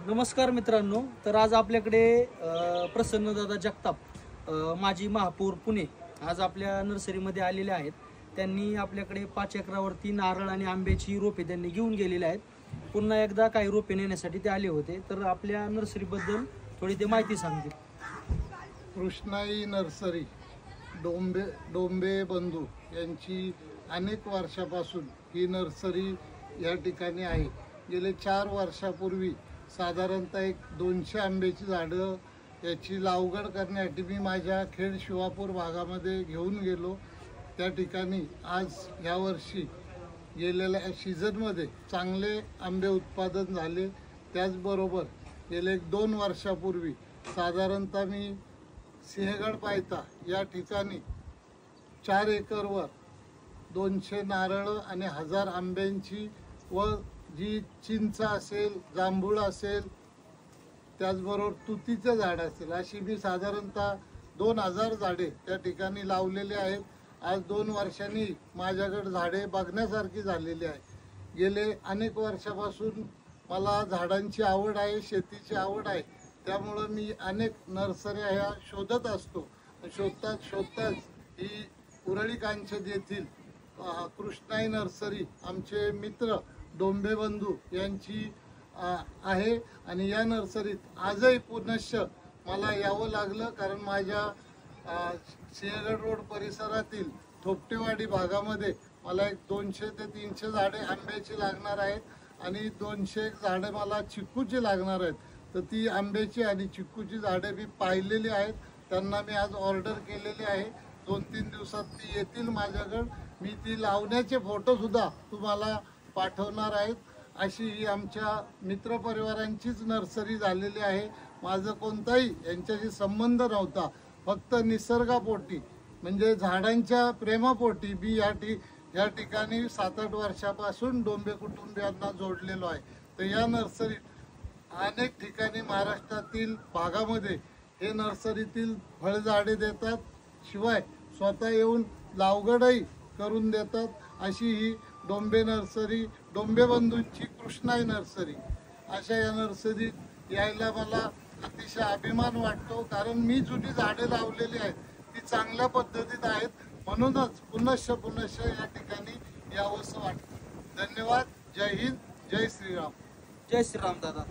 नमस्कार मित्रांनो, तर आज आपल्याकडे प्रसन्नदादा जगताप माजी महापौर पुणे आज आपल्या नर्सरीमध्ये आलेले आहेत। त्यांनी आपल्याकडे 5 एकरावरती नारळ आणि आंब्याची रोपे त्यांनी घेऊन गेलेले आहेत। पुन्हा एकदा काही रोपे नेण्यासाठी ते आले होते, तर आपल्या नर्सरीबद्दल थोडी ते माहिती सांगतील। कृष्णाई नर्सरी डोंबे बंधू यांची अनेक वर्षापासून ही नर्सरी या ठिकाणी आहे। गेले 4 वर्षापूर्वी साधारणतः एक 200 आंब्याची झाडं याची लागवड करण्यासाठी मी माझ्या खेड शिवापूर भागामध्ये घेऊन गेलो। त्या ठिकाणी आज यावर्षी गेलेल्या सीझनमध्ये चांगले आंबे उत्पादन झाले। त्याचबरोबर गेले 2 वर्षापूर्वी साधारणतः मी सिंहगड पायथा या ठिकाणी 4 एकरवर 200 नारळ आणि 1000 आंब्यांची व जी चिंच असेल, जांभूळ असेल, त्याचबरोबर तुतीचं झाड असेल, अशी मी साधारणतः 2000 झाडे त्या ठिकाणी लावलेले आहेत। आज 2 वर्षांनी माझ्याकडे झाडे बघण्यासारखी झालेली आहे। गेले अनेक वर्षापासून मला झाडांची आवड आहे, शेतीची आवड आहे, त्यामुळं मी अनेक नर्सऱ्या ह्या शोधत असतो। शोधताच ही उरळी कांचन येथील कृष्णाई नर्सरी आमचे मित्र डोंबे बंधू यांची आहे आणि या नर्सरीत आजही पुनश्च मला यावं लागलं, कारण माझ्या सिंहगड रोड परिसरातील थोपटेवाडी भागामध्ये मला एक 200 ते 300 झाडे आंब्याची लागणार आहेत आणि 200 झाडे मला चिक्कूची लागणार आहेत। तर ती आंब्याची आणि चिक्कूची झाडे मी पाहिलेली आहेत, त्यांना मी आज ऑर्डर केलेली आहे। 2-3 दिवसात ती येतील माझ्याकडे। मी ती लावण्याचे फोटोसुद्धा तुम्हाला पाठवणार आहेत। अशी ही आमच्या मित्रपरिवारांचीच नर्सरी झालेली आहे। माझं कोणताही यांच्याशी संबंध नव्हता, फक्त निसर्गापोटी म्हणजे झाडांच्या प्रेमापोटी मी या ठिकाणी 7-8 वर्षापासून डोंबे कुटुंबियांना जोडलेलो आहे। तर या नर्सरीत अनेक ठिकाणी महाराष्ट्रातील भागामध्ये हे नर्सरीतील फळझाडे देतात, शिवाय स्वतः येऊन लागवडही करून देतात। अशी ही डोंबे नर्सरी, डोंबे बंधूंची कृष्णाई नर्सरी, अशा या नर्सरीत यायला मला अतिशय अभिमान वाटतो, कारण मी जुनी झाडे लावलेली आहेत ती चांगल्या पद्धतीत आहेत, म्हणूनच पुनश्च या ठिकाणी यावंसं वाटतं। धन्यवाद। जय हिंद, जय श्रीराम। जय श्रीराम दादा।